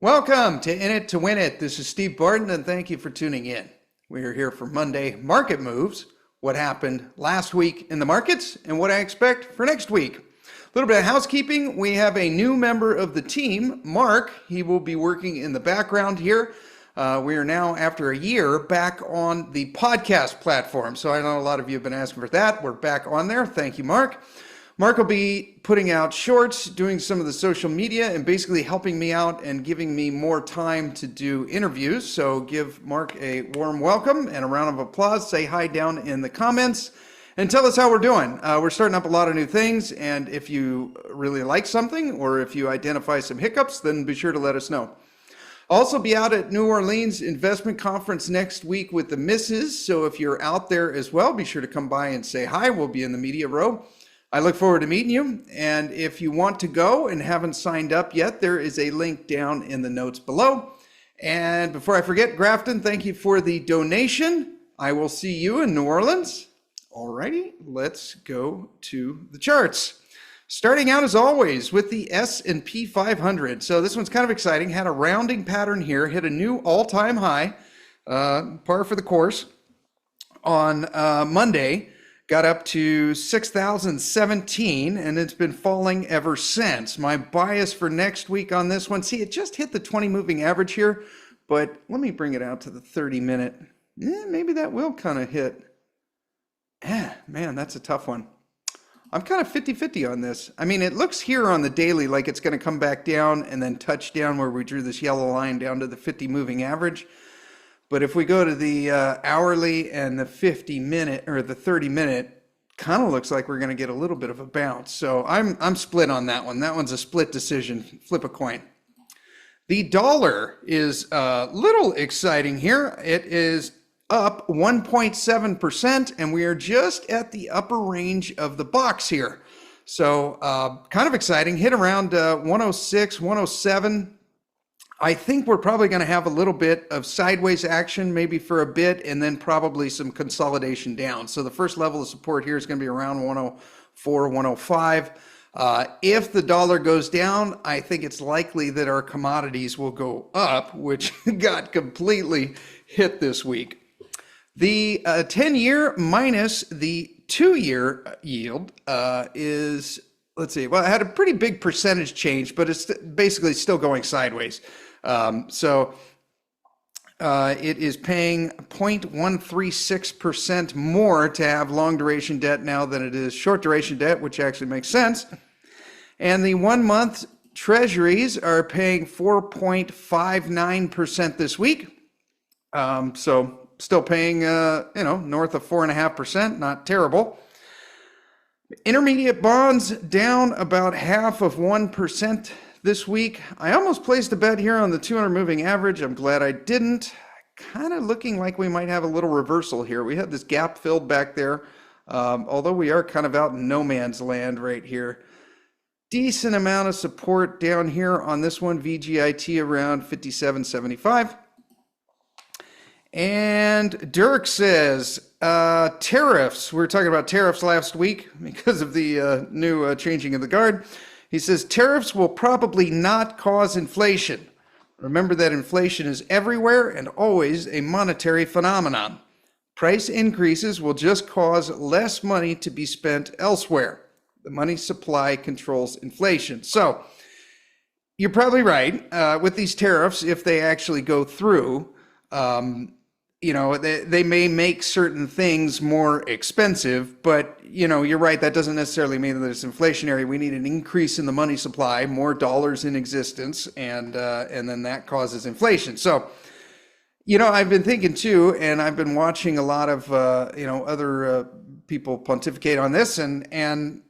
Welcome to In It to Win It. This is Steve Barton, and thank you for tuning in. We are here for Monday market moves, what happened last week in the markets, and what I expect for next week. A little bit of housekeeping. We have a new member of the team, Mark. He will be working in the background here. We are now, after a year, back on the podcast platform. So I know a lot of you have been asking for that. We're back on there. Thank you, Mark. Mark will be putting out shorts, doing some of the social media, and basically helping me out and giving me more time to do interviews. So give Mark a warm welcome and a round of applause. Say hi down in the comments and tell us how we're doing. We're starting up a lot of new things, and if you really like something or if you identify some hiccups, then be sure to let us know. I'll also be out at New Orleans Investment Conference next week with the missus. So if you're out there as well, be sure to come by and say hi. We'll be in the media row. I look forward to meeting you, and if you want to go and haven't signed up yet, there is a link down in the notes below. And before I forget, Grafton, thank you for the donation. I will see you in New Orleans. Alrighty, let's go to the charts. Starting out as always with the S&P 500. So this one's kind of exciting. Had a rounding pattern here, hit a new all-time high, par for the course on Monday. Got up to 6,017, and it's been falling ever since. My bias for next week on this one, see, it just hit the 20 moving average here, but let me bring it out to the 30-minute. Maybe that will kind of hit. Man, that's a tough one. I'm kind of 50-50 on this. I mean, it looks here on the daily like it's going to come back down and then touch down where we drew this yellow line down to the 50 moving average. But if we go to the hourly and the 50-minute or the 30-minute, kind of looks like we're going to get a little bit of a bounce. So I'm split on that one. That one's a split decision. Flip a coin. The dollar is a little exciting here. It is up 1.7%, and we are just at the upper range of the box here. So kind of exciting. Hit around 106, 107. I think we're probably going to have a little bit of sideways action, maybe for a bit, and then probably some consolidation down. So the first level of support here is going to be around 104, 105. If the dollar goes down, I think it's likely that our commodities will go up, which got completely hit this week. The 10-year minus the 2-year yield is, let's see, well, it had a pretty big percentage change, but it's basically still going sideways. It is paying 0.136% more to have long duration debt now than it is short duration debt, which actually makes sense. And the 1-month treasuries are paying 4.59% this week. So still paying, north of 4.5%, not terrible. Intermediate bonds down about 0.5% this week. I almost placed a bet here on the 200 moving average. I'm glad I didn't. Kind of looking like we might have a little reversal here. We had this gap filled back there, although we are kind of out in no man's land right here. Decent amount of support down here on this one, VGIT around 57.75. And Dirk says, tariffs. We were talking about tariffs last week because of the new changing of the guard. He says, tariffs will probably not cause inflation. Remember that inflation is everywhere and always a monetary phenomenon. Price increases will just cause less money to be spent elsewhere. The money supply controls inflation. So you're probably right with these tariffs. If they actually go through, they may make certain things more expensive, but you're right. That doesn't necessarily mean that it's inflationary. We need an increase in the money supply, more dollars in existence, and then that causes inflation. So, I've been thinking too, and I've been watching a lot of other people pontificate on this, and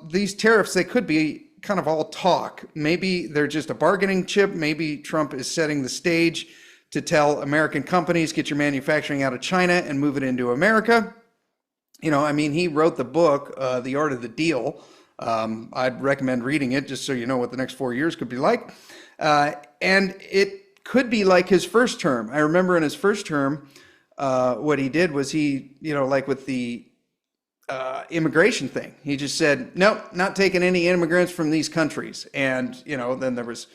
these tariffs, they could be kind of all talk. Maybe they're just a bargaining chip. Maybe Trump is setting the stage to tell American companies, get your manufacturing out of China and move it into America. He wrote the book, The Art of the Deal. I'd recommend reading it just so you know what the next 4 years could be like. And it could be like his first term. I remember in his first term, what he did was like with the immigration thing, he just said, nope, not taking any immigrants from these countries. And, then there was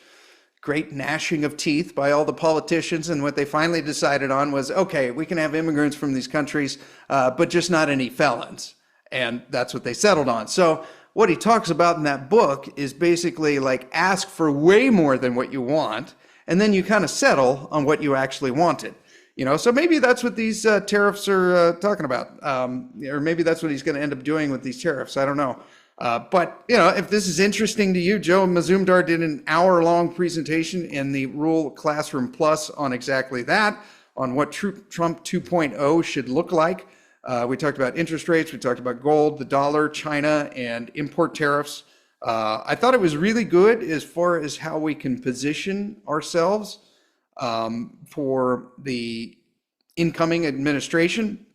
great gnashing of teeth by all the politicians, and what they finally decided on was, okay, we can have immigrants from these countries, but just not any felons. And that's what they settled on. So what he talks about in that book is basically like ask for way more than what you want, and then you kind of settle on what you actually wanted. So maybe that's what these tariffs are talking about, or maybe that's what he's going to end up doing with these tariffs. I don't know. But if this is interesting to you, Joe Mazumdar did an hour-long presentation in the Rule Classroom Plus on exactly that, on what Trump 2.0 should look like. We talked about interest rates, we talked about gold, the dollar, China, and import tariffs. I thought it was really good as far as how we can position ourselves for the incoming administration.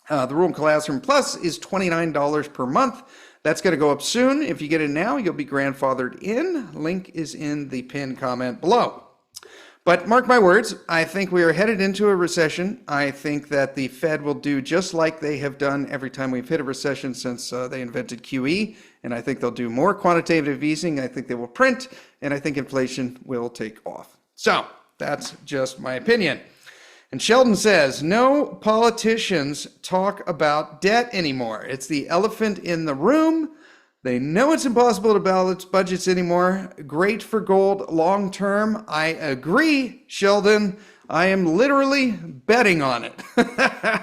The Rule Classroom Plus is $29 per month. That's going to go up soon. If you get it now, you'll be grandfathered in. Link is in the pinned comment below. But mark my words, I think we are headed into a recession. I think that the Fed will do just like they have done every time we've hit a recession since they invented QE. And I think they'll do more quantitative easing. I think they will print, and I think inflation will take off. So that's just my opinion. And Sheldon says, no politicians talk about debt anymore. It's the elephant in the room. They know it's impossible to balance budgets anymore. Great for gold long term. I agree, Sheldon. I am literally betting on it.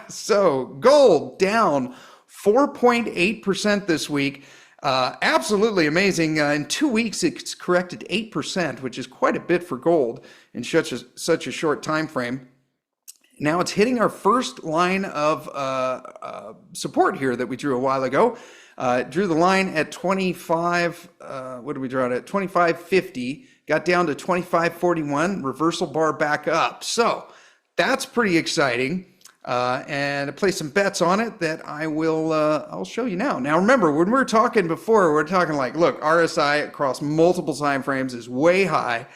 So gold down 4.8% this week. Absolutely amazing. In 2 weeks, it's corrected 8%, which is quite a bit for gold in such a short time frame. Now it's hitting our first line of support here that we drew a while ago. Drew the line at 25, what did we draw it at? 25.50, got down to 25.41, reversal bar back up. So that's pretty exciting. And I placed some bets on it that I'll show you now. Now remember, when we were talking before, we're talking like, look, RSI across multiple time frames is way high.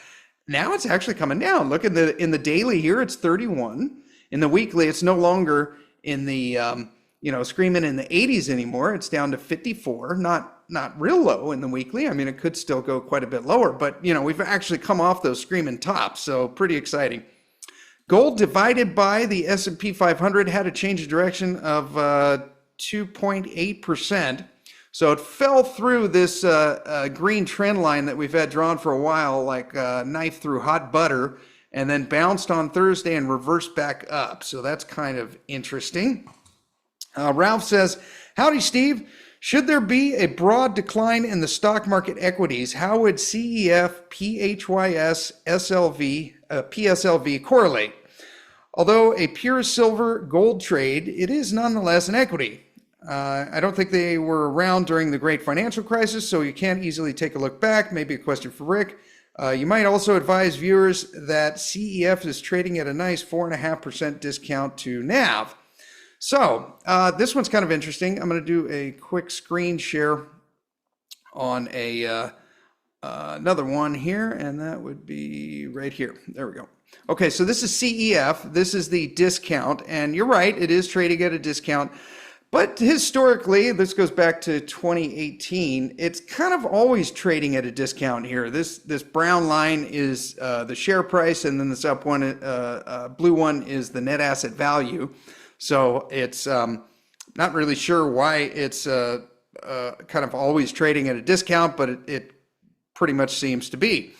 Now it's actually coming down. Look in the daily here, it's 31. In the weekly, it's no longer in the screaming in the 80s anymore. It's down to 54, not real low in the weekly. I mean, it could still go quite a bit lower, but we've actually come off those screaming tops, so pretty exciting. Gold divided by the S&P 500 had a change of direction of 2.8%. So it fell through this green trend line that we've had drawn for a while, like a knife through hot butter, and then bounced on Thursday and reversed back up. So that's kind of interesting. Ralph says, howdy, Steve. Should there be a broad decline in the stock market equities, how would CEF, PHYS, SLV, PSLV correlate? Although a pure silver gold trade, it is nonetheless an equity. I don't think they were around during the great financial crisis, so you can't easily take a look back. Maybe a question for Rick. You might also advise viewers that CEF is trading at a nice 4.5% discount to NAV. So this one's kind of interesting. I'm going to do a quick screen share on another one here, and that would be right here. There we go. Okay, so this is CEF. This is the discount, and you're right, it is trading at a discount. But historically, this goes back to 2018, it's kind of always trading at a discount here. This brown line is the share price, and then this up one, blue one is the net asset value. So it's not really sure why it's kind of always trading at a discount, but it pretty much seems to be.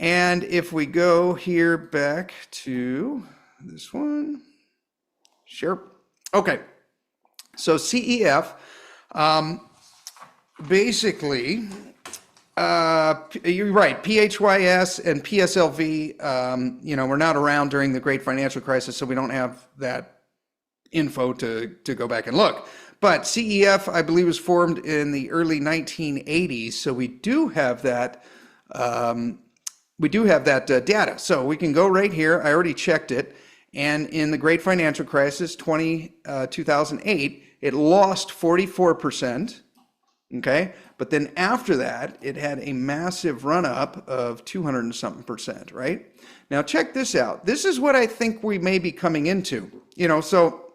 And if we go here back to this one, sure. Okay. So CEF, basically, you're right, PHYS and PSLV, we're not around during the great financial crisis, so we don't have that info to go back and look. But CEF, I believe, was formed in the early 1980s, so we do have that. Data. So we can go right here. I already checked it. And in the great financial crisis, 2008, it lost 44%. Okay. But then after that, it had a massive run up of 200 and something percent, right? Now check this out. This is what I think we may be coming into. So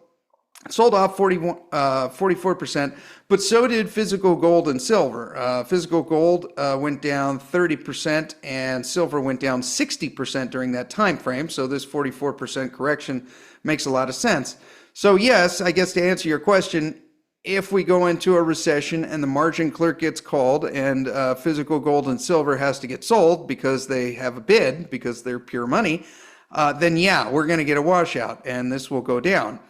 sold off 44%, but so did physical gold and silver. Physical gold went down 30% and silver went down 60% during that time frame. So this 44% correction makes a lot of sense. So yes, I guess to answer your question, if we go into a recession and the margin clerk gets called and physical gold and silver has to get sold because they have a bid, because they're pure money, then yeah, we're going to get a washout and this will go down.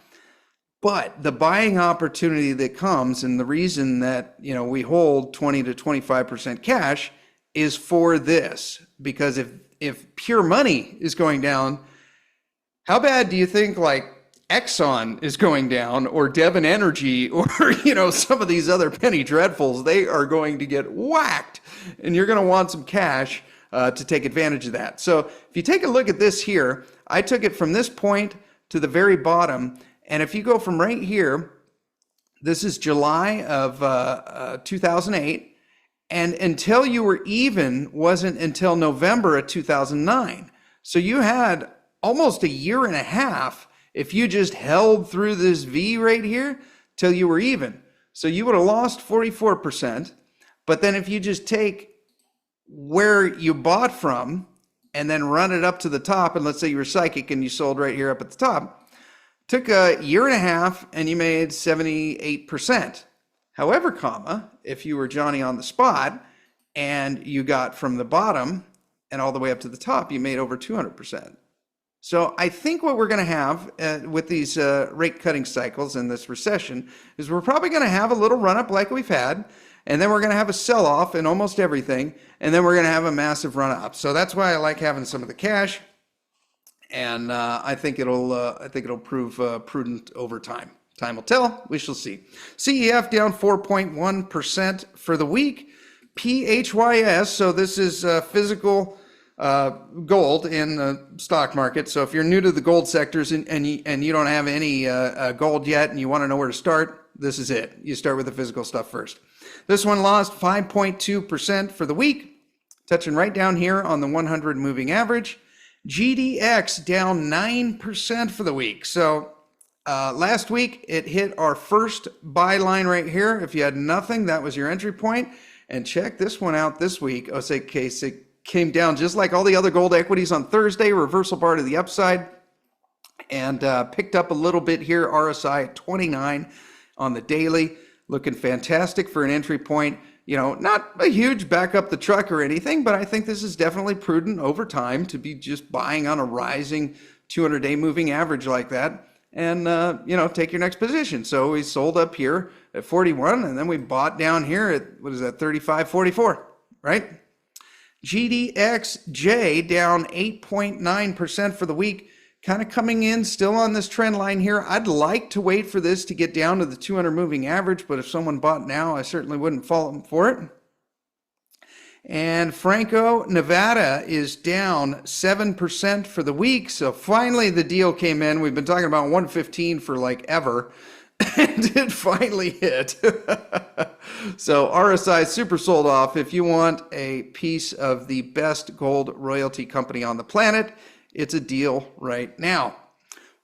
But the buying opportunity that comes, and the reason that we hold 20 to 25% cash is for this, because if pure money is going down, how bad do you think like Exxon is going down, or Devon Energy, or some of these other penny dreadfuls? They are going to get whacked, and you're going to want some cash to take advantage of that. So if you take a look at this here, I took it from this point to the very bottom. And if you go from right here, this is July of 2008, and until you were even wasn't until November of 2009. So you had almost a year and a half if you just held through this V right here till you were even. So you would have lost 44%. But then if you just take where you bought from and then run it up to the top, and let's say you were psychic and you sold right here up at the top, took a year and a half and you made 78%. However, if you were Johnny on the spot and you got from the bottom and all the way up to the top, you made over 200%. So I think what we're going to have with these rate cutting cycles in this recession is we're probably going to have a little run up like we've had, and then we're going to have a sell off in almost everything, and then we're going to have a massive run up. So that's why I like having some of the cash. And I think it'll prove prudent over time. Time will tell. We shall see. CEF down 4.1% for the week. PHYS, so this is physical gold in the stock market. So if you're new to the gold sectors and you don't have any gold yet and you want to know where to start, this is it. You start with the physical stuff first. This one lost 5.2% for the week, touching right down here on the 100 moving average. GDX down 9% for the week. So last week it hit our first buy line right here. If you had nothing, that was your entry point. And check this one out this week. OSAK came down just like all the other gold equities on Thursday, reversal bar to the upside, and picked up a little bit here. RSI at 29 on the daily, looking fantastic for an entry point. Not a huge back up the truck or anything, but I think this is definitely prudent over time to be just buying on a rising 200-day moving average like that and, take your next position. So we sold up here at 41, and then we bought down here at, 35.44, right? GDXJ down 8.9% for the week, kind of coming in still on this trend line here. I'd like to wait for this to get down to the 200 moving average, but if someone bought now, I certainly wouldn't fault them for it. And Franco Nevada is down 7% for the week. So finally the deal came in. We've been talking about 115 for like ever, and it finally hit. So RSI super sold off. If you want a piece of the best gold royalty company on the planet, it's a deal right now.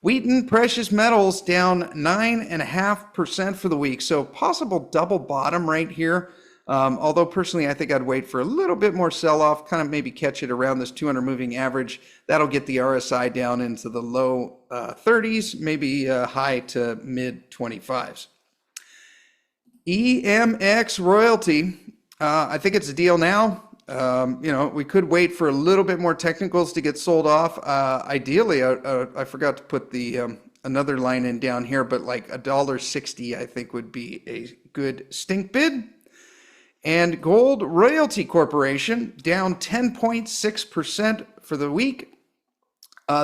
Wheaton Precious Metals down 9.5% for the week. So possible double bottom right here. Although personally, I think I'd wait for a little bit more sell-off, kind of maybe catch it around this 200 moving average. That'll get the RSI down into the low 30s, maybe high to mid 25s. EMX Royalty, I think it's a deal now. We could wait for a little bit more technicals to get sold off. Ideally, I forgot to put the another line in down here, but like $1.60 I think would be a good stink bid. And Gold Royalty Corporation down 10.6% for the week.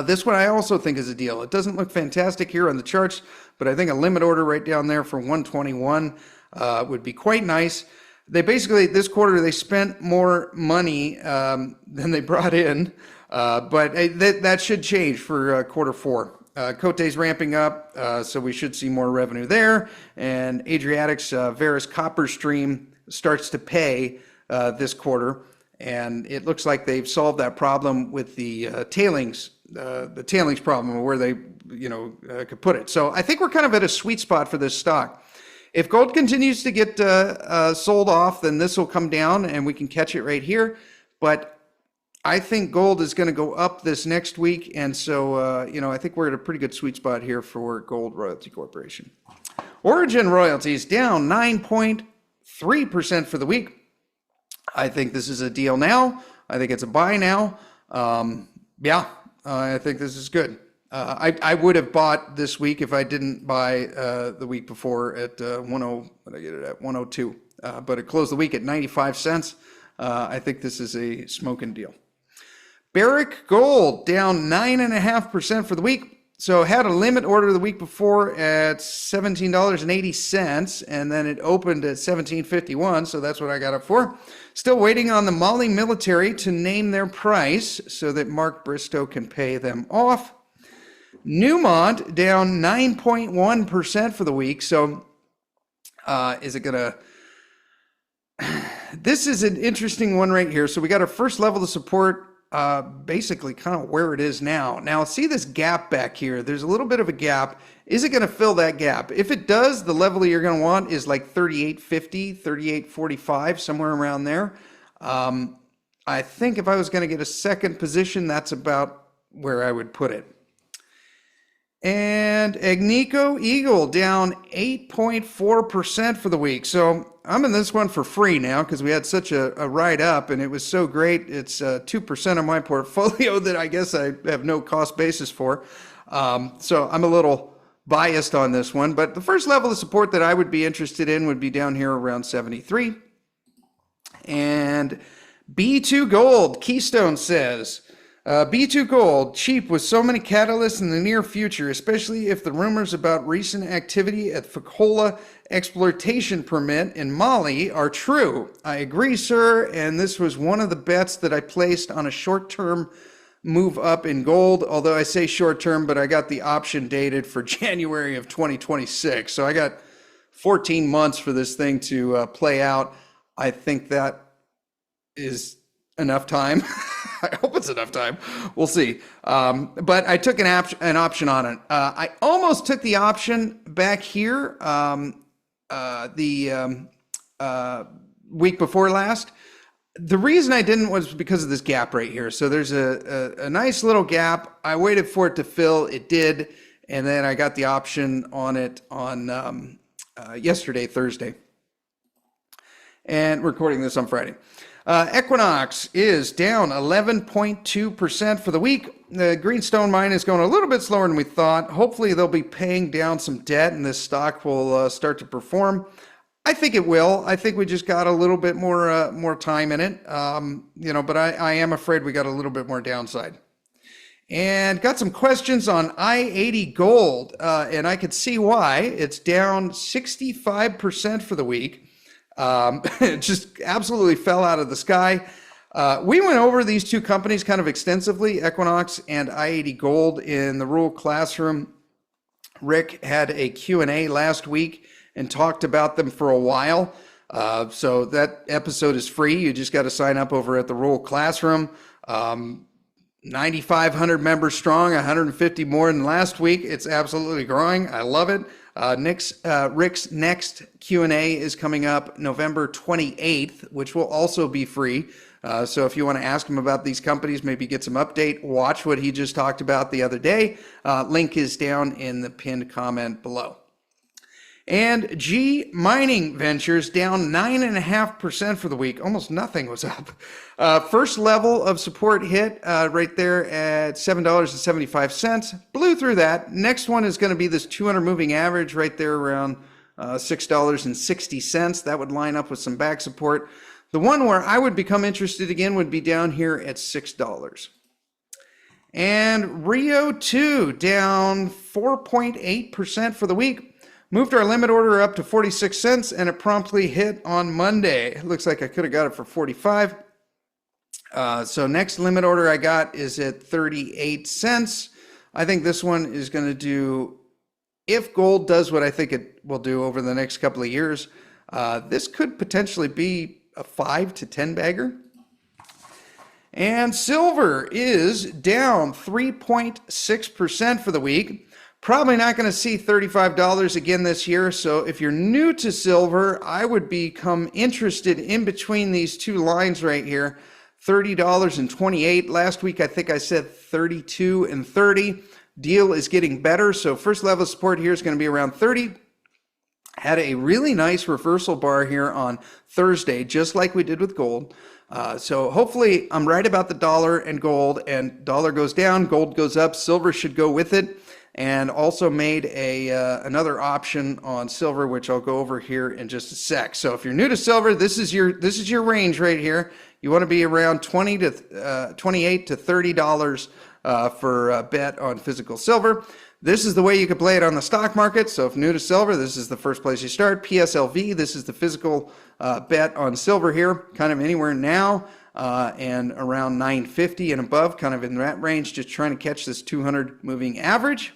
This one I also think is a deal. It doesn't look fantastic here on the charts, but I think a limit order right down there for 121 would be quite nice. They basically, this quarter, they spent more money than they brought in, but that should change for quarter four. Cote's ramping up, so we should see more revenue there. And Adriatic's Varus copper stream starts to pay this quarter. And it looks like they've solved that problem with the tailings the tailings problem or where they, could put it. So I think we're kind of at a sweet spot for this stock. If gold continues to get sold off, then this will come down and we can catch it right here. But I think gold is going to go up this next week. And so, I think we're at a pretty good sweet spot here for Gold Royalty Corporation. Origin Royalties down 9.3% for the week. I think this is a deal now. I think it's a buy now. I think this is good. I would have bought this week if I didn't buy the week before at 102. But it closed the week at 95 cents. I think this is a smoking deal. Barrick Gold down 9.5% for the week. So had a limit order the week before at $17.80, and then it opened at $17.51, so that's what I got it for. Still waiting on the Mali military to name their price so that Mark Bristow can pay them off. Newmont down 9.1% for the week. So is it going to... This is an interesting one right here. So we got our first level of support, basically kind of where it is now. Now, see this gap back here? There's a little bit of a gap. Is it going to fill that gap? If it does, the level you're going to want is like 38.50, 38.45, somewhere around there. I think if I was going to get a second position, that's about where I would put it. And Agnico Eagle down 8.4% for the week. So I'm in this one for free now because we had such a ride up and it was so great. It's 2% of my portfolio that I guess I have no cost basis for. So I'm a little biased on this one. But the first level of support that I would be interested in would be down here around 73. And B2 Gold, Keystone says... B2 Gold, cheap with so many catalysts in the near future, especially if the rumors about recent activity at Fekola exploitation permit in Mali are true. I agree, sir, and this was one of the bets that I placed on a short-term move up in gold, although I say short-term, but I got the option dated for January of 2026, so I got 14 months for this thing to play out. I think that is enough time. I hope it's enough time. We'll see. But I took an option on it. I almost took the option back here the week before last. The reason I didn't was because of this gap right here. So there's a nice little gap. I waited for it to fill. It did. And then I got the option on it on yesterday, Thursday. And recording this on Friday. Equinox is down 11.2% for the week. The Greenstone mine is going a little bit slower than we thought. Hopefully they'll be paying down some debt and this stock will start to perform. I think it will. I think we just got a little bit more time in it. But I am afraid we got a little bit more downside. And got some questions on I-80 Gold, and I could see why. It's down 65% for the week. It just absolutely fell out of the sky. We went over these two companies kind of extensively, Equinox and I-80 Gold, in the Rural Classroom. Rick had a Q&A last week and talked about them for a while. So that episode is free. You just got to sign up over at the Rural Classroom. 9,500 members strong, 150 more than last week. It's absolutely growing. I love it. Rick's next Q&A is coming up November 28th, which will also be free. So if you want to ask him about these companies, maybe get some update, watch what he just talked about the other day. Link is down in the pinned comment below. And G Mining Ventures down 9.5% for the week. Almost nothing was up. First level of support hit right there at $7.75. Blew through that. Next one is going to be this 200 moving average right there around $6.60. That would line up with some back support. The one where I would become interested again would be down here at $6. And Rio 2 down 4.8% for the week. Moved our limit order up to 46 cents and it promptly hit on Monday. It looks like I could have got it for 45. So next limit order I got is at 38 cents. I think this one is going to do, if gold does what I think it will do over the next couple of years, this could potentially be a 5 to 10 bagger. And silver is down 3.6% for the week. Probably not going to see $35 again this year. So if you're new to silver, I would become interested in between these two lines right here, $30 and 28. Last week, I think I said 32 and 30. Deal is getting better. So first level of support here is going to be around 30. Had a really nice reversal bar here on Thursday, just like we did with gold. So hopefully I'm right about the dollar and gold, and dollar goes down, gold goes up, silver should go with it. And also made another option on silver, which I'll go over here in just a sec. So if you're new to silver, this is your range right here. You want to be around $28 to $30 for a bet on physical silver. This is the way you can play it on the stock market. So if new to silver, this is the first place you start. PSLV, this is the physical bet on silver here, kind of anywhere now. And around 950 and above, kind of in that range, just trying to catch this 200 moving average.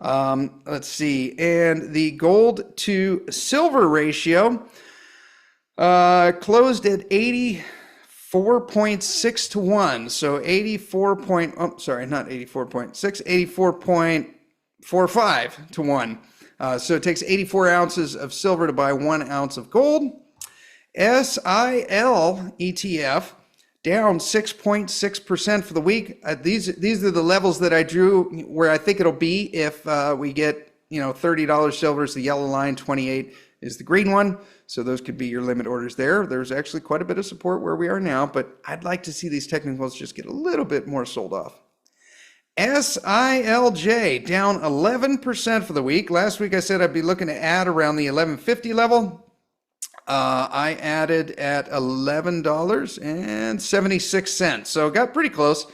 Let's see, and the gold to silver ratio closed at 84.6 to 1. So 84.45 to 1. So it takes 84 ounces of silver to buy 1 ounce of gold. SIL ETF down 6.6% for the week. These are the levels that I drew where I think it'll be if we get $30 silver is the yellow line, 28 is the green one. So those could be your limit orders there. There's actually quite a bit of support where we are now, but I'd like to see these technicals just get a little bit more sold off. SILJ down 11% for the week. Last week I said I'd be looking to add around the 1150 level. I added at $11.76. So got pretty close.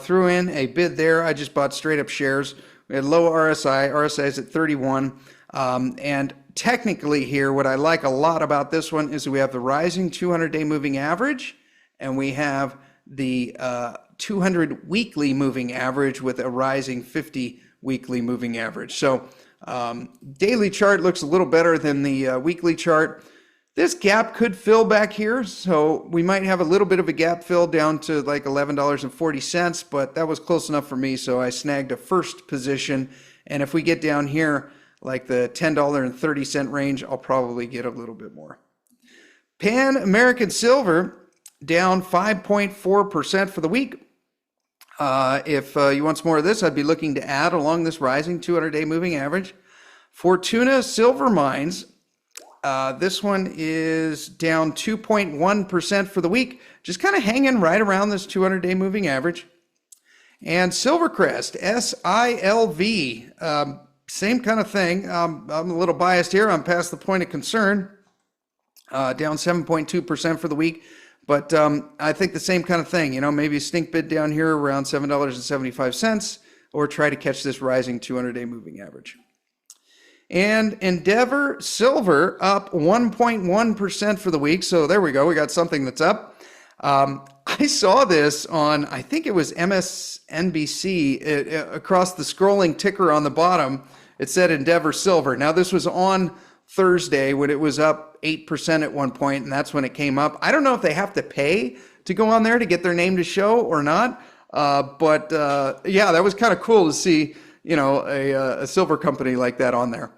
Threw in a bid there. I just bought straight up shares. We had low RSI. RSI is at 31. And technically here, what I like a lot about this one is we have the rising 200-day moving average, and we have the 200 weekly moving average with a rising 50 weekly moving average. So daily chart looks a little better than the weekly chart. This gap could fill back here, so we might have a little bit of a gap fill down to like $11.40, but that was close enough for me, so I snagged a first position. And if we get down here, like the $10.30 range, I'll probably get a little bit more. Pan American Silver down 5.4% for the week. If you want some more of this, I'd be looking to add along this rising 200-day moving average. Fortuna Silver Mines, this one is down 2.1% for the week, just kind of hanging right around this 200-day moving average. And Silvercrest, SILV, same kind of thing. I'm a little biased here. I'm past the point of concern, down 7.2% for the week. But I think the same kind of thing, maybe a stink bid down here around $7.75, or try to catch this rising 200-day moving average. And Endeavor Silver up 1.1% for the week. So there we go. We got something that's up. I saw this on, I think it was MSNBC, across the scrolling ticker on the bottom. It said Endeavor Silver. Now this was on Thursday when it was up 8% at one point, and that's when it came up. I don't know if they have to pay to go on there to get their name to show or not, but yeah, that was kind of cool to see, a silver company like that on there.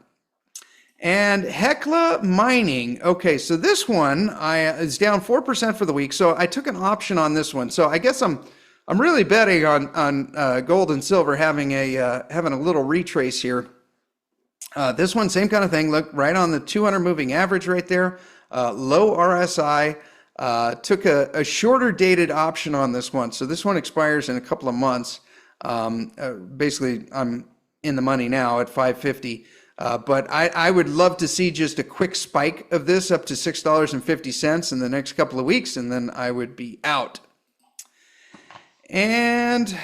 And Hecla Mining, okay, so this one is down 4% for the week. So I took an option on this one. So I guess I'm really betting on gold and silver having a little retrace here. This one, same kind of thing. Look right on the 200 moving average right there. Low RSI. Took a shorter dated option on this one. So this one expires in a couple of months. Basically, I'm in the money now at 550. But I would love to see just a quick spike of this up to $6.50 in the next couple of weeks, and then I would be out. And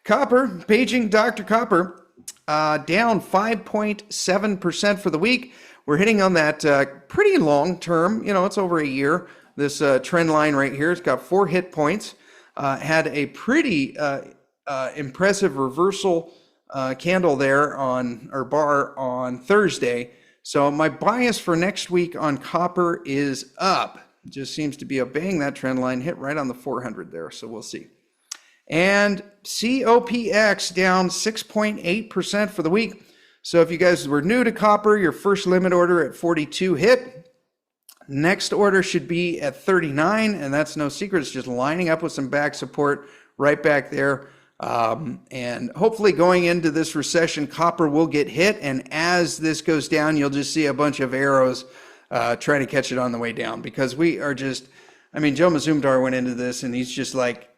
copper, paging Dr. Copper, down 5.7% for the week. We're hitting on that pretty long term, it's over a year. This trend line right here, it's got 4 hit points. Had a pretty impressive reversal candle there bar on Thursday. So my bias for next week on copper is up. just seems to be obeying that trend line, hit right on the 400 there, so we'll see. And COPX down 6.8% for the week. So if you guys were new to copper, your first limit order at 42 hit. Next order should be at 39, and that's no secret. It's just lining up with some back support right back there. And hopefully going into this recession, copper will get hit. And as this goes down, you'll just see a bunch of arrows trying to catch it on the way down, because we are just, I mean, Joe Mazumdar went into this and he's just like,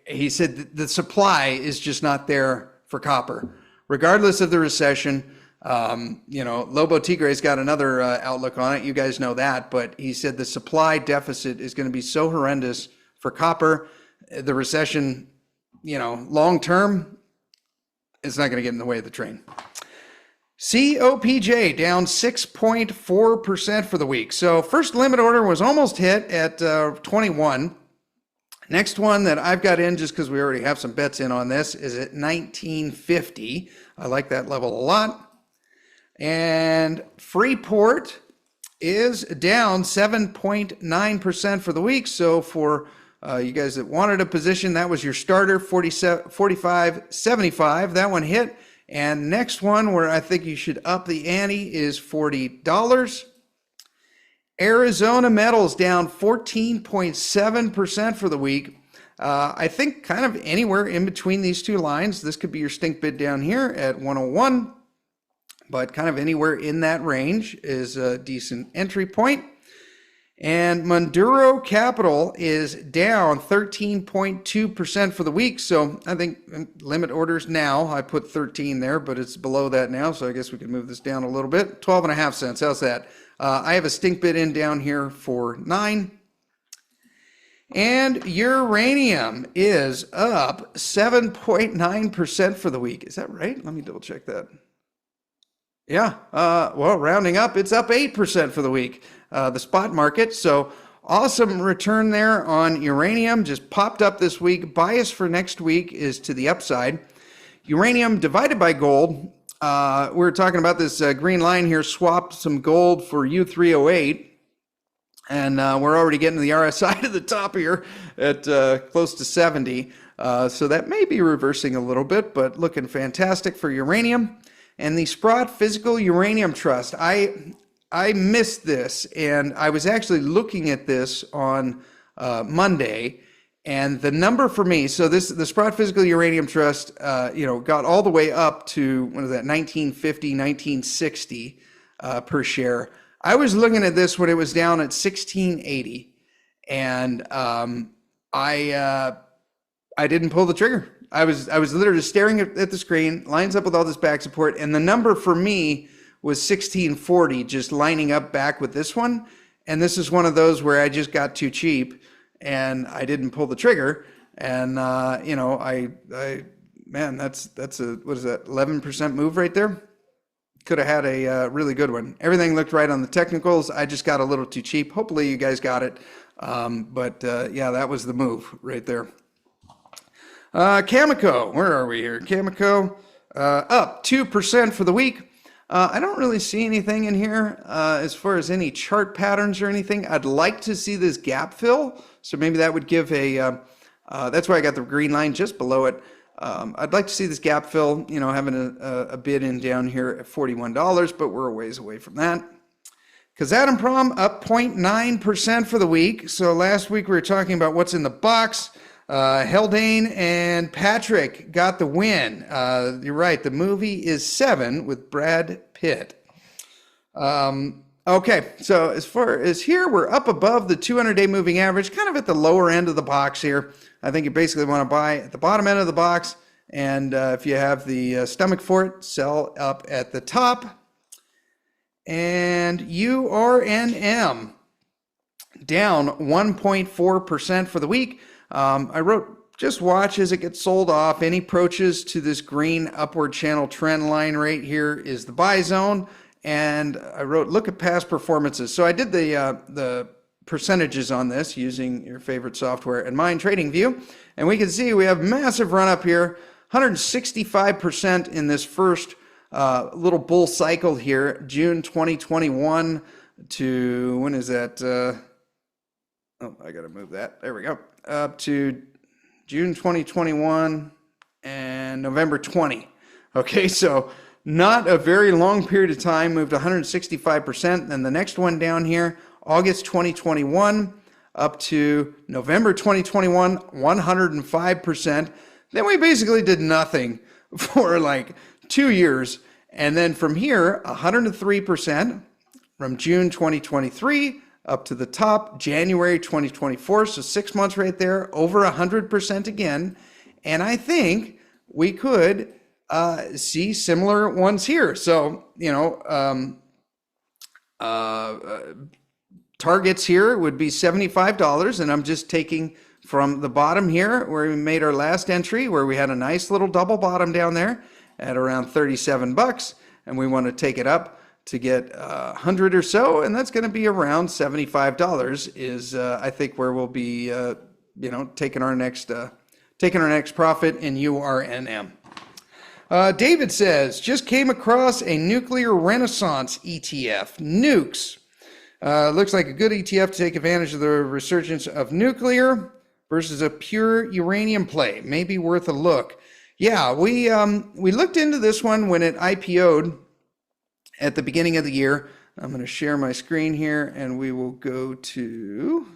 he said the supply is just not there for copper, regardless of the recession. Lobo Tigre's got another outlook on it. You guys know that, but he said the supply deficit is going to be so horrendous for copper. The recession, long term, it's not going to get in the way of the train. COPJ down 6.4% for the week. So first limit order was almost hit at 21. Next one that I've got in, just because we already have some bets in on this, is at 1950. I like that level a lot. And Freeport is down 7.9% for the week. So for you guys that wanted a position, that was your starter, 45.75. That one hit. And next one where I think you should up the ante is $40. Arizona Metals down 14.7% for the week. I think kind of anywhere in between these two lines. This could be your stink bid down here at 101, but kind of anywhere in that range is a decent entry point. And Maduro Capital is down 13.2% for the week. So I think limit orders now, I put 13 there, but it's below that now. So I guess we can move this down a little bit. 12.5 cents. How's that? I have a stink bid in down here for 9. And uranium is up 7.9% for the week. Is that right? Let me double check that. Yeah, well, rounding up, it's up 8% for the week, the spot market. So awesome return there on uranium, just popped up this week. Bias for next week is to the upside. Uranium divided by gold. We're talking about this green line here, swap some gold for U308. And we're already getting to the RSI to the top here at close to 70. So that may be reversing a little bit, but looking fantastic for uranium. And the Sprott Physical Uranium Trust, I missed this, and I was actually looking at this on Monday, and the number for me, so the Sprott Physical Uranium Trust, got all the way up to, what is that, 1950, 1960 per share. I was looking at this when it was down at 1680, and I didn't pull the trigger. I was literally staring at the screen, lines up with all this back support, and the number for me was 1640, just lining up back with this one. And this is one of those where I just got too cheap and I didn't pull the trigger. And man, that's a, what is that, 11% move right there? Could have had a really good one. Everything looked right on the technicals. I just got a little too cheap. Hopefully you guys got it. Yeah, that was the move right there. Cameco, where are we here? Cameco, up 2% for the week. I don't really see anything in here as far as any chart patterns or anything. I'd like to see this gap fill. So maybe that would give a, that's why I got the green line just below it. I'd like to see this gap fill, having a bid in down here at $41, but we're a ways away from that. Kazatomprom up 0.9% for the week. So last week we were talking about what's in the box. Haldane and Patrick got the win. You're right. The movie is 7 with Brad Pitt. Okay. So as far as here, we're up above the 200-day moving average, kind of at the lower end of the box here. I think you basically want to buy at the bottom end of the box. And if you have the stomach for it, sell up at the top. And URNM down 1.4% for the week. I wrote, just watch as it gets sold off. Any approaches to this green upward channel trend line right here is the buy zone. And I wrote, look at past performances. So I did the percentages on this using your favorite software and mine, TradingView. And we can see we have massive run up here, 165% in this first little bull cycle here, June 2021 to, when is that? Oh, I got to move that. There we go. Up to June 2021 and November 20. Okay, so not a very long period of time, moved 165%. Then the next one down here, August 2021 up to November 2021, 105%. Then we basically did nothing for like 2 years. And then from here, 103% from June 2023 up to the top, January 2024. So 6 months right there, over 100% again. And I think we could see similar ones here. So, targets here would be $75, and I'm just taking from the bottom here where we made our last entry, where we had a nice little double bottom down there at around 37 bucks, and we want to take it up to get 100 or so, and that's going to be around $75 is I think where we'll be taking our next profit in URNM. David says, just came across a nuclear renaissance ETF, nukes. Looks like a good ETF to take advantage of the resurgence of nuclear versus a pure uranium play. Maybe worth a look. Yeah, we looked into this one when it IPO'd at the beginning of the year. I'm going to share my screen here, and we will go to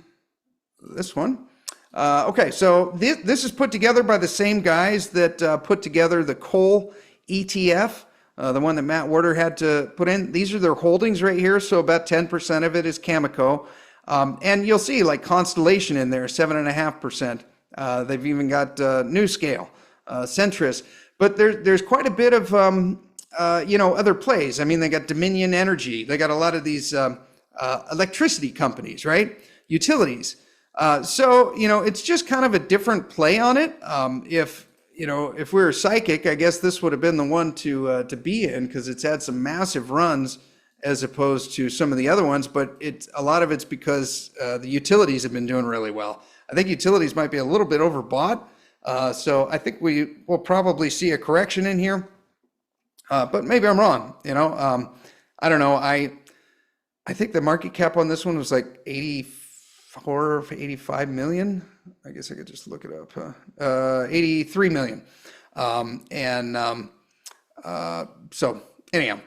this one. Okay, so this is put together by the same guys that put together the coal ETF. The one that Matt Warder had to put in. These are their holdings right here. So about 10% of it is Cameco. And you'll see like Constellation in there, 7.5%. They've even got NewScale, Centrus. But there's quite a bit of, other plays. I mean, they got Dominion Energy. They got a lot of these electricity companies, right? Utilities. So it's just kind of a different play on it. If we were psychic, I guess this would have been the one to be in, because it's had some massive runs as opposed to some of the other ones. But a lot of it's because the utilities have been doing really well. I think utilities might be a little bit overbought. So I think we will probably see a correction in here. But maybe I'm wrong. I don't know. I think the market cap on this one was like 84, 85 million. I guess I could just look it up. 83 million. So anyhow,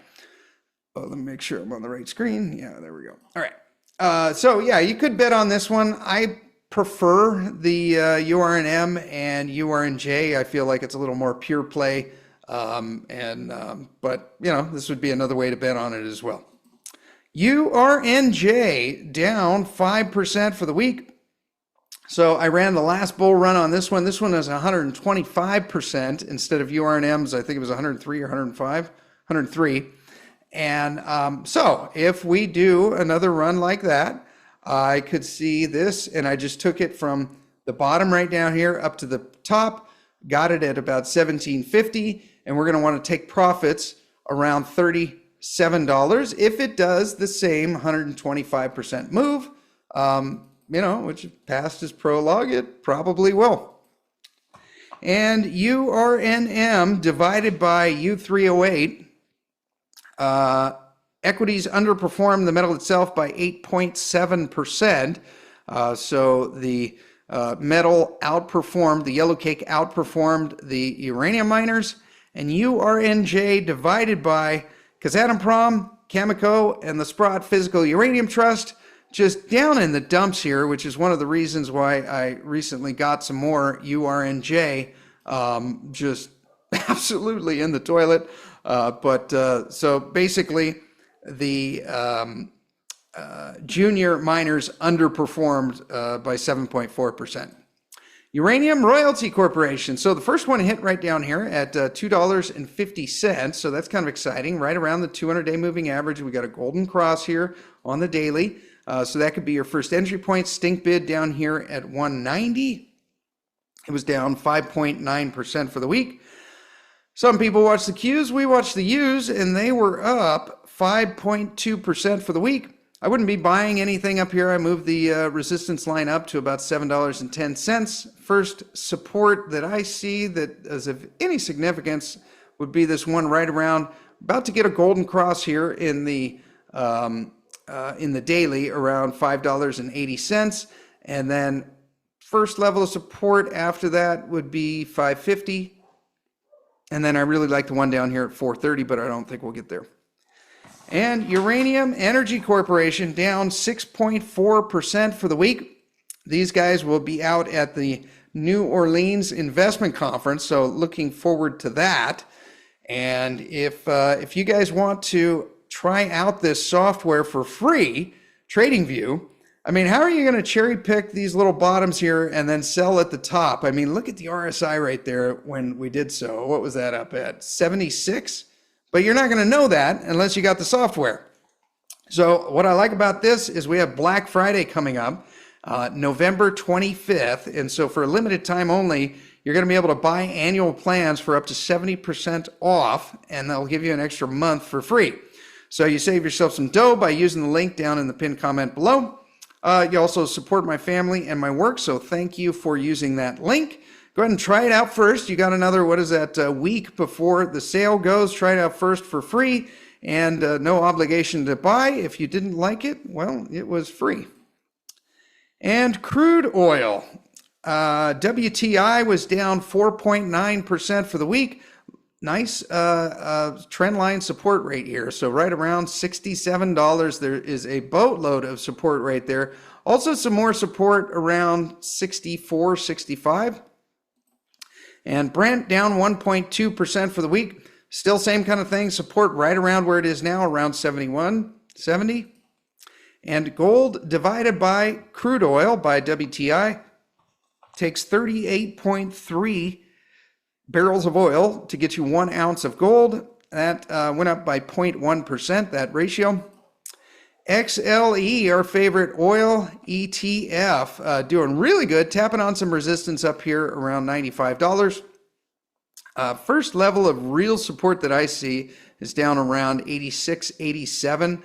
let me make sure I'm on the right screen. Yeah, there we go. All right. So yeah, you could bet on this one. I prefer the URNM and URNJ. I feel like it's a little more pure play. But this would be another way to bet on it as well. URNJ down 5% for the week. So I ran the last bull run on this one. This one is 125% instead of URNM's. I think it was 103 or 105, 103. And so if we do another run like that, I could see this, and I just took it from the bottom right down here up to the top, got it at about $17.50, and we're going to want to take profits around $37 if it does the same 125% move. Which passed as prologue, it probably will. And URNM divided by U308, equities underperformed the metal itself by 8.7%. So the metal outperformed, the yellow cake outperformed the uranium miners. And URNJ divided by Kazatomprom, Cameco, and the Sprott Physical Uranium Trust, just down in the dumps here, which is one of the reasons why I recently got some more URNJ, just absolutely in the toilet. So basically the junior miners underperformed by 7.4%. Uranium Royalty Corporation. So the first one hit right down here at $2.50. So that's kind of exciting, right around the 200-day moving average. We got a golden cross here on the daily. So that could be your first entry point. Stink bid down here at 190. It was down 5.9% for the week. Some people watch the Qs. We watched the Us, and they were up 5.2% for the week. I wouldn't be buying anything up here. I moved the resistance line up to about $7.10. First support that I see that is of any significance would be this one right around, about to get a golden cross here in the daily around $5.80. And then first level of support after that would be 550. And then I really like the one down here at 430, but I don't think we'll get there. And Uranium Energy Corporation down 6.4% for the week. These guys will be out at the New Orleans Investment Conference, so looking forward to that. And if you guys want to try out this software for free, TradingView, I mean, how are you going to cherry pick these little bottoms here and then sell at the top? I mean, look at the RSI right there when we did so. What was that up at? 76? But you're not going to know that unless you got the software. So what I like about this is we have Black Friday coming up, November 25th. And so for a limited time only, you're going to be able to buy annual plans for up to 70% off, and they'll give you an extra month for free. So you save yourself some dough by using the link down in the pinned comment below. You also support my family and my work, so thank you for using that link. Go ahead and try it out first. You got another, week before the sale goes. Try it out first for free, and no obligation to buy. If you didn't like it, well, it was free. And crude oil. WTI was down 4.9% for the week. Nice trend line support rate here. So right around $67. There is a boatload of support right there. Also some more support around 64, 65. And Brent down 1.2% for the week. Still same kind of thing. Support right around where it is now, around 71, 70. And gold divided by crude oil by WTI takes 38.3 barrels of oil to get you 1 ounce of gold. That went up by 0.1%, that ratio. XLE, our favorite oil ETF, doing really good, tapping on some resistance up here around $95. First level of real support that I see is down around 86, 87.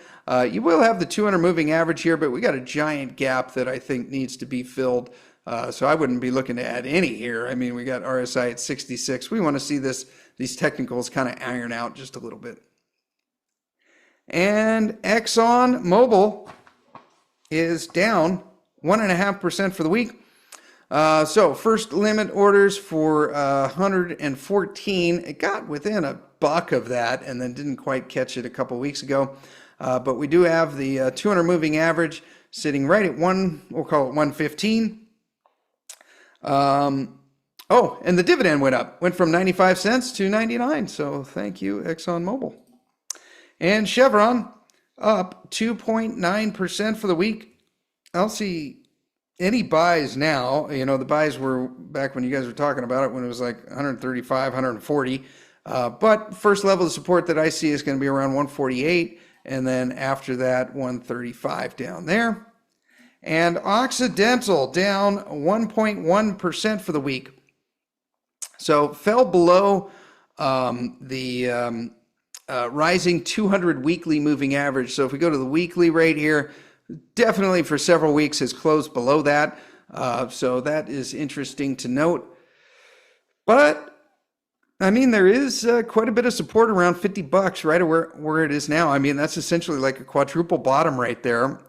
You will have the 200 moving average here, but we got a giant gap that I think needs to be filled. So I wouldn't be looking to add any here. I mean, we got RSI at 66. We want to see these technicals kind of iron out just a little bit. And Exxon Mobil is down 1.5% for the week. So first limit orders for 114. It got within a buck of that and then didn't quite catch it a couple weeks ago. But we do have the 200 moving average sitting right at we'll call it 115. And the dividend went from 95 cents to 99. So thank you, ExxonMobil. And Chevron up 2.9% for the week. I don't see any buys now. You know, the buys were back when you guys were talking about it when it was like 135, 140. But first level of support that I see is going to be around 148. And then after that, 135 down there. And Occidental down 1.1% for the week. So fell below the rising 200 weekly moving average. So if we go to the weekly rate here, definitely for several weeks has closed below that. So that is interesting to note. But I mean, there is quite a bit of support around $50 right where it is now. I mean, that's essentially like a quadruple bottom right there.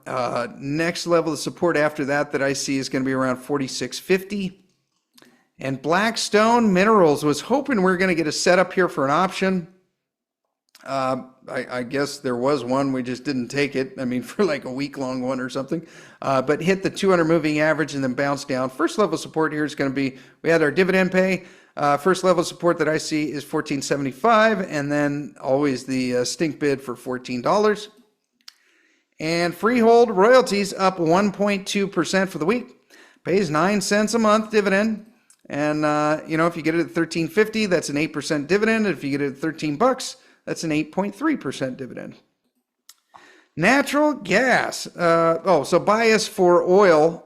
Next level of support after that I see is going to be around 46.50. And Blackstone Minerals was hoping we were going to get a setup here for an option. I guess there was one, we just didn't take it. I mean, for like a week-long one or something. But hit the 200 moving average and then bounced down. First level support here is going to be, we had our dividend pay. First level support that I see is $14.75, and then always the stink bid for $14. And Freehold Royalties up 1.2% for the week. Pays 9 cents a month dividend. And, if you get it at $13.50, that's an 8% dividend. If you get it at $13, that's an 8.3% dividend. Natural gas. So bias for oil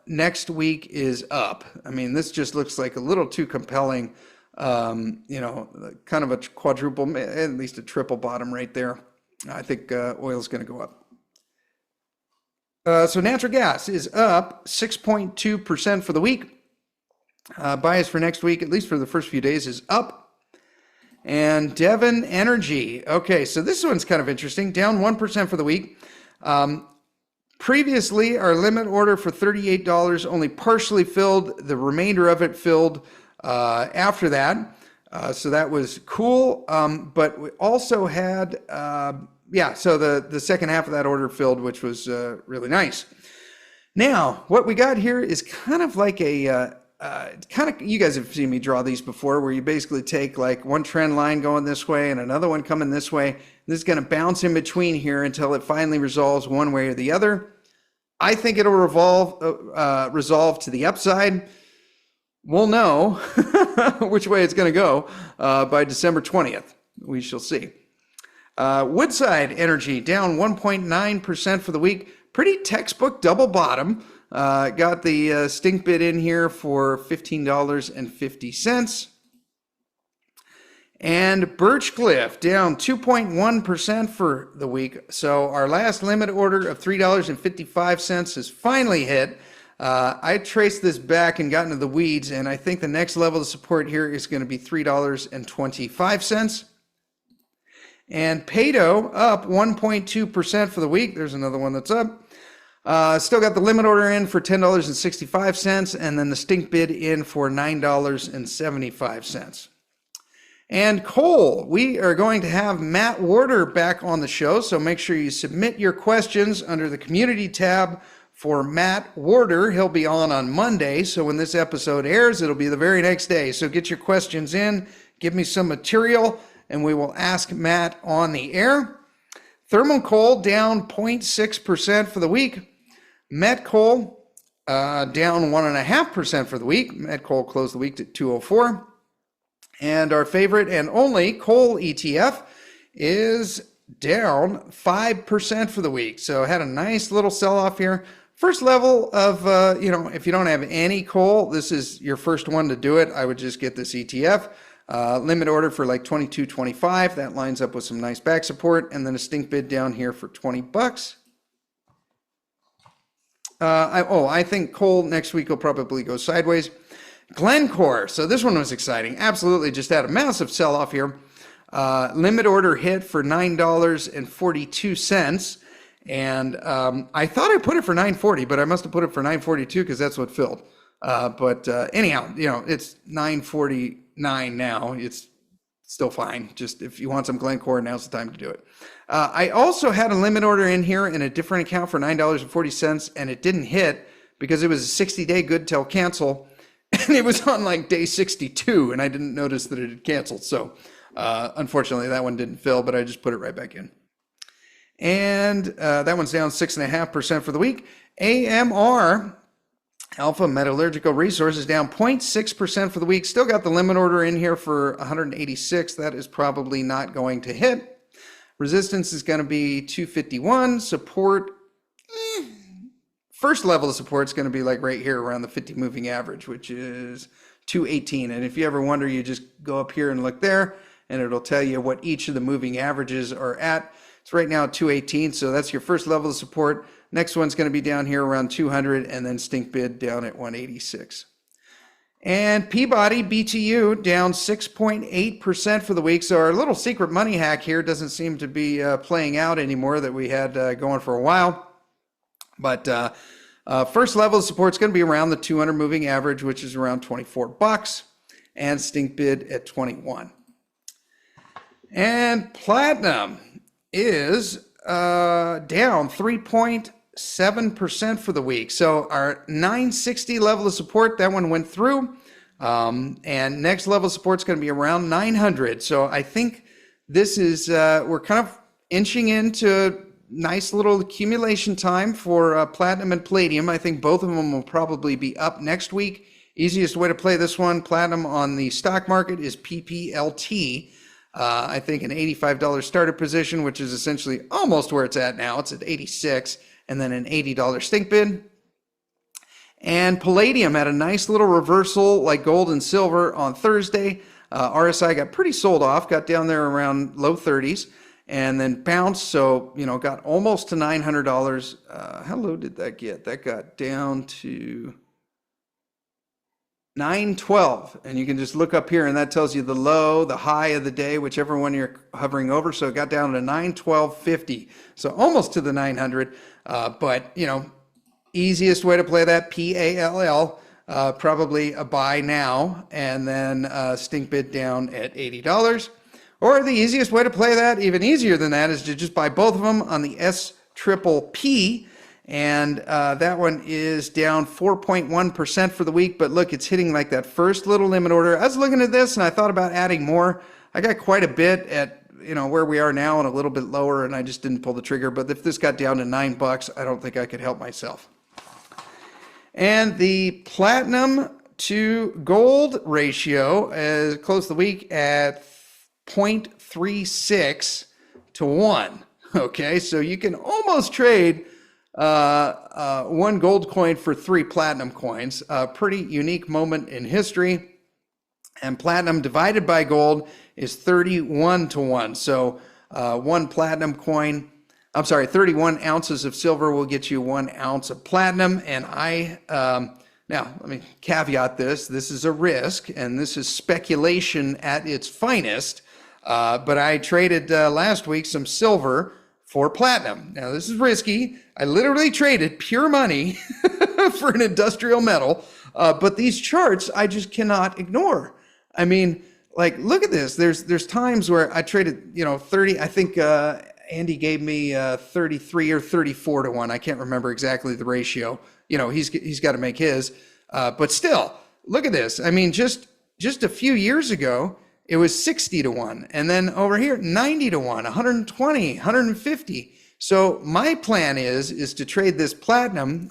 next week is up. I mean, this just looks like a little too compelling, kind of a quadruple, at least a triple bottom right there. I think oil is going to go up. So natural gas is up 6.2% for the week. Bias for next week, at least for the first few days, is up. And Devon Energy. Okay, so this one's kind of interesting. Down 1% for the week. Previously, our limit order for $38 only partially filled. The remainder of it filled after that. So that was cool. But we also had, so the second half of that order filled, which was really nice. Now, what we got here is kind of like you guys have seen me draw these before, where you basically take like one trend line going this way and another one coming this way. This is going to bounce in between here until it finally resolves one way or the other. I think it'll resolve to the upside. We'll know which way it's going to go by December 20th. We shall see. Woodside Energy down 1.9% for the week. Pretty textbook double bottom. Got the stink bid in here for $15.50. And Birchcliff down 2.1% for the week. So our last limit order of $3.55 has finally hit. I traced this back and got into the weeds, and I think the next level of support here is going to be $3.25. And Pado up 1.2% for the week. There's another one that's up. Still got the limit order in for $10.65, and then the stink bid in for $9.75. And coal, we are going to have Matt Warder back on the show, so make sure you submit your questions under the community tab for Matt Warder. He'll be on Monday, so when this episode airs, it'll be the very next day. So get your questions in, give me some material, and we will ask Matt on the air. Thermal coal down 0.6% for the week. Met coal down 1.5% for the week. Met coal closed the week at 204. And our favorite and only coal ETF is down 5% for the week. So had a nice little sell-off here. First level of, if you don't have any coal, this is your first one to do it. I would just get this ETF. Limit order for like $22.25. That lines up with some nice back support. And then a stink bid down here for $20. I think coal next week will probably go sideways. Glencore, so this one was exciting. Absolutely just had a massive sell-off here. Limit order hit for $9.42. And I thought I put it for $9.40, but I must have put it for $9.42 because that's what filled. Anyhow, it's $9.49 now. It's still fine. Just if you want some Glencore, now's the time to do it. I also had a limit order in here in a different account for $9.40, and it didn't hit because it was a 60-day good till cancel. And it was on like day 62, and I didn't notice that it had canceled. So unfortunately, that one didn't fill, but I just put it right back in. And that one's down 6.5% for the week. AMR, Alpha Metallurgical Resources, down 0.6% for the week. Still got the limit order in here for 186. That is probably not going to hit. Resistance is going to be 251. Support, first level of support is going to be like right here around the 50 moving average, which is 218. And if you ever wonder, you just go up here and look there, and it'll tell you what each of the moving averages are at. It's right now at 218, so that's your first level of support. Next one's going to be down here around 200, and then stink bid down at 186. And Peabody BTU down 6.8% for the week. So our little secret money hack here doesn't seem to be playing out anymore that we had going for a while. But first level of support is going to be around the 200 moving average, which is around $24, and stink bid at 21. And platinum is down 3.7% for the week. So our 960 level of support, that one went through. And next level of support is going to be around 900. So I think this is, we're kind of inching into nice little accumulation time for platinum and palladium. I think both of them will probably be up next week. Easiest way to play this one, platinum on the stock market, is PPLT. I think an $85 starter position, which is essentially almost where it's at now. It's at 86, and then an $80 stink bid. And palladium had a nice little reversal like gold and silver on Thursday. RSI got pretty sold off, got down there around low 30s, and then bounced. So, got almost to $900. How low did that get? That got down to 912, and you can just look up here and that tells you the low, the high of the day, whichever one you're hovering over. So it got down to 912.50, so almost to the 900. But easiest way to play that, PALL, probably a buy now and then stink bid down at $80. Or the easiest way to play that, even easier than that, is to just buy both of them on the SPPP. And that one is down 4.1% for the week. But look, it's hitting like that first little limit order. I was looking at this and I thought about adding more. I got quite a bit at where we are now and a little bit lower, and I just didn't pull the trigger. But if this got down to $9, I don't think I could help myself. And the platinum to gold ratio is closed the week at 0.36 to 1. Okay, so you can almost trade one gold coin for 3 platinum coins. A pretty unique moment in history. And platinum divided by gold is 31 to 1. So 1 platinum coin, 31 ounces of silver will get you 1 ounce of platinum. And now let me caveat this. This is a risk and this is speculation at its finest. But I traded last week some silver for platinum. Now this is risky. I literally traded pure money for an industrial metal. But these charts I just cannot ignore. I mean, like, look at this. There's times where I traded, 30. I think Andy gave me 33 or 34 to 1. I can't remember exactly the ratio. He's got to make his. But still, look at this. I mean, just a few years ago, it was 60 to 1. And then over here, 90 to 1, 120, 150. So my plan is to trade this platinum.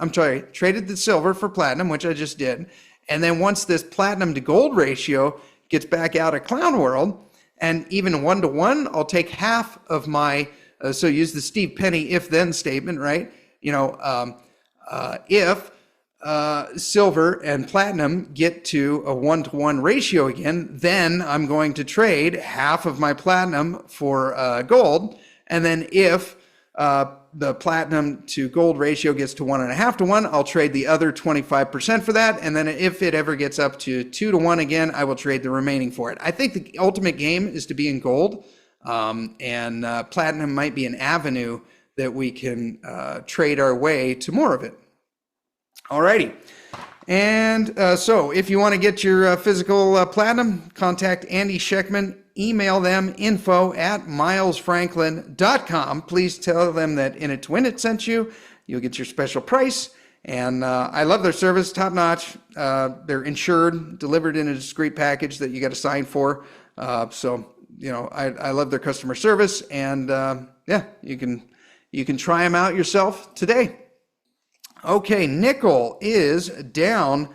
Traded the silver for platinum, which I just did. And then once this platinum to gold ratio gets back out of clown world, and even 1 to 1, I'll take half of my, so use the Steve Penny if then statement, right? If silver and platinum get to a 1 to 1 ratio again, then I'm going to trade half of my platinum for gold. And then if the platinum to gold ratio gets to 1.5 to 1, I'll trade the other 25% for that. And then if it ever gets up to 2 to 1 again, I will trade the remaining for it. I think the ultimate game is to be in gold, and platinum might be an avenue that we can trade our way to more of it. Alrighty. And so if you want to get your physical platinum, contact Andy Scheckman. Email them info@milesfranklin.com. Please tell them that In It to Win It sent you. You'll get your special price. And I love their service, top notch. They're insured, delivered in a discreet package that you got to sign for. So I love their customer service. And you can try them out yourself today. Okay, nickel is down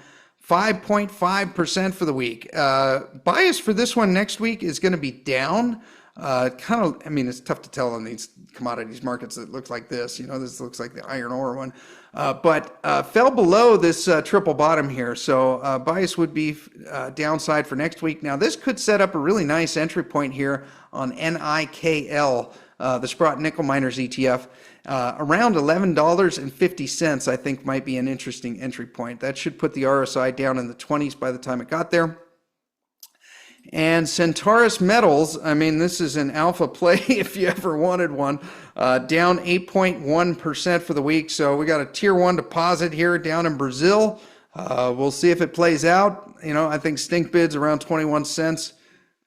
5.5% for the week. Bias for this one next week is going to be down. It's tough to tell on these commodities markets that looks like this. This looks like the iron ore one. But fell below this triple bottom here. So bias would be downside for next week. Now, this could set up a really nice entry point here on NIKL, the Sprott Nickel Miners ETF. Around $11.50, I think, might be an interesting entry point. That should put the RSI down in the 20s by the time it got there. And Centaurus Metals, this is an alpha play if you ever wanted one, down 8.1% for the week. So we got a tier 1 deposit here down in Brazil. We'll see if it plays out. I think stink bids around 21 cents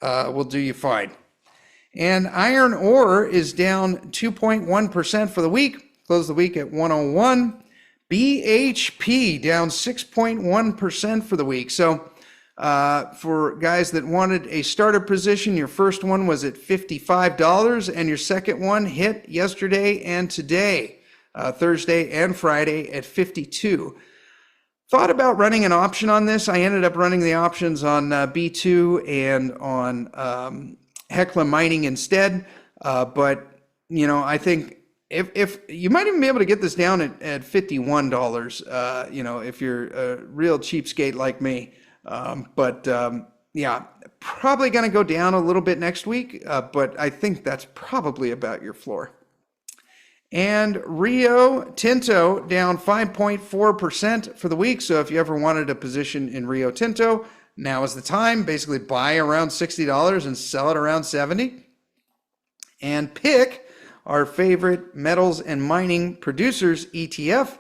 will do you fine. And iron ore is down 2.1% for the week. Closed the week at 101. BHP down 6.1% for the week. So for guys that wanted a starter position, your first one was at $55 and your second one hit yesterday and today, Thursday and Friday at 52. Thought about running an option on this. I ended up running the options on B2 and on Hecla Mining instead, but I think if you might even be able to get this down at $51, if you're a real cheapskate like me. But probably going to go down a little bit next week, but I think that's probably about your floor. And Rio Tinto down 5.4% for the week. So if you ever wanted a position in Rio Tinto, now is the time. Basically buy around $60 and sell it around 70. And PIC, our favorite metals and mining producers ETF,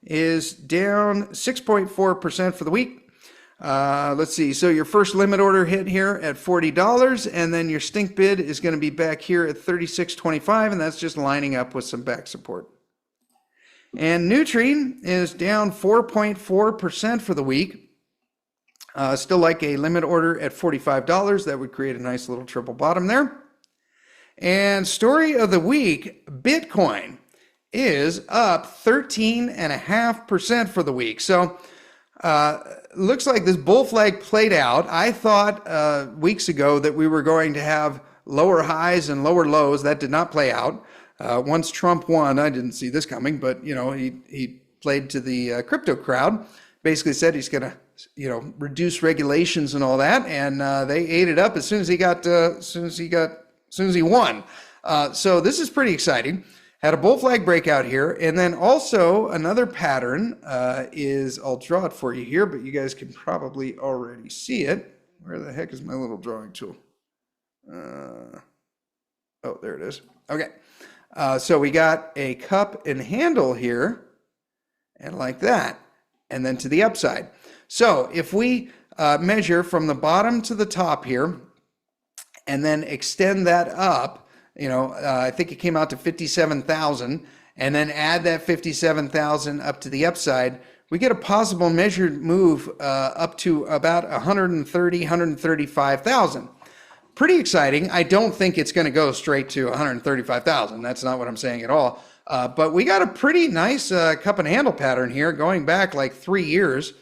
is down 6.4% for the week. Let's see. So your first limit order hit here at $40, and then your stink bid is going to be back here at $36.25, and that's just lining up with some back support. And Nutrien is down 4.4% for the week. Still like a limit order at $45. That would create a nice little triple bottom there. And story of the week, Bitcoin is up 13.5% for the week. So looks like this bull flag played out. I thought weeks ago that we were going to have lower highs and lower lows. That did not play out. Once Trump won, I didn't see this coming, but he played to the crypto crowd. Basically said he's going to reduce regulations and all that, and they ate it up as soon as he won. So this is pretty exciting. Had a bull flag breakout here, and then also another pattern is, I'll draw it for you here, but you guys can probably already see it. Where the heck is my little drawing tool? Oh, there it is. Okay, so we got a cup and handle here, and like that, and then to the upside. So if we measure from the bottom to the top here, and then extend that up, I think it came out to 57,000, and then add that 57,000 up to the upside, we get a possible measured move up to about 135,000. Pretty exciting. I don't think it's going to go straight to 135,000. That's not what I'm saying at all. But we got a pretty nice cup and handle pattern here going back like 3 years.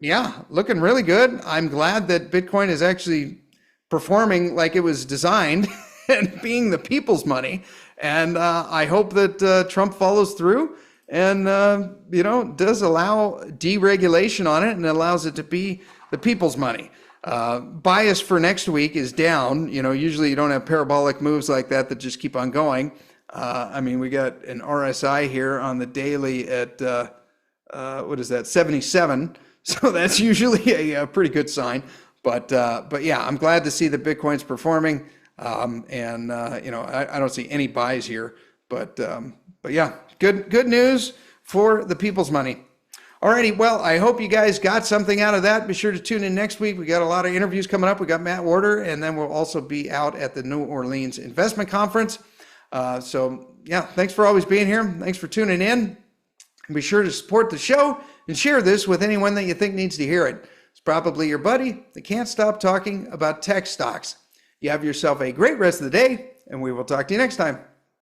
Yeah, looking really good. I'm glad that Bitcoin is actually performing like it was designed and being the people's money. And I hope that Trump follows through and, does allow deregulation on it and allows it to be the people's money. Bias for next week is down. Usually you don't have parabolic moves like that just keep on going. We got an RSI here on the daily at, 77. So that's usually a pretty good sign. But yeah, I'm glad to see that Bitcoin's performing. I don't see any buys here. But yeah, good news for the people's money. Alrighty, well, I hope you guys got something out of that. Be sure to tune in next week. We got a lot of interviews coming up. We got Matt Warder, and then we'll also be out at the New Orleans Investment Conference. So yeah, thanks for always being here. Thanks for tuning in. Be sure to support the show and share this with anyone that you think needs to hear it. It's probably your buddy that can't stop talking about tech stocks. You have yourself a great rest of the day, and we will talk to you next time.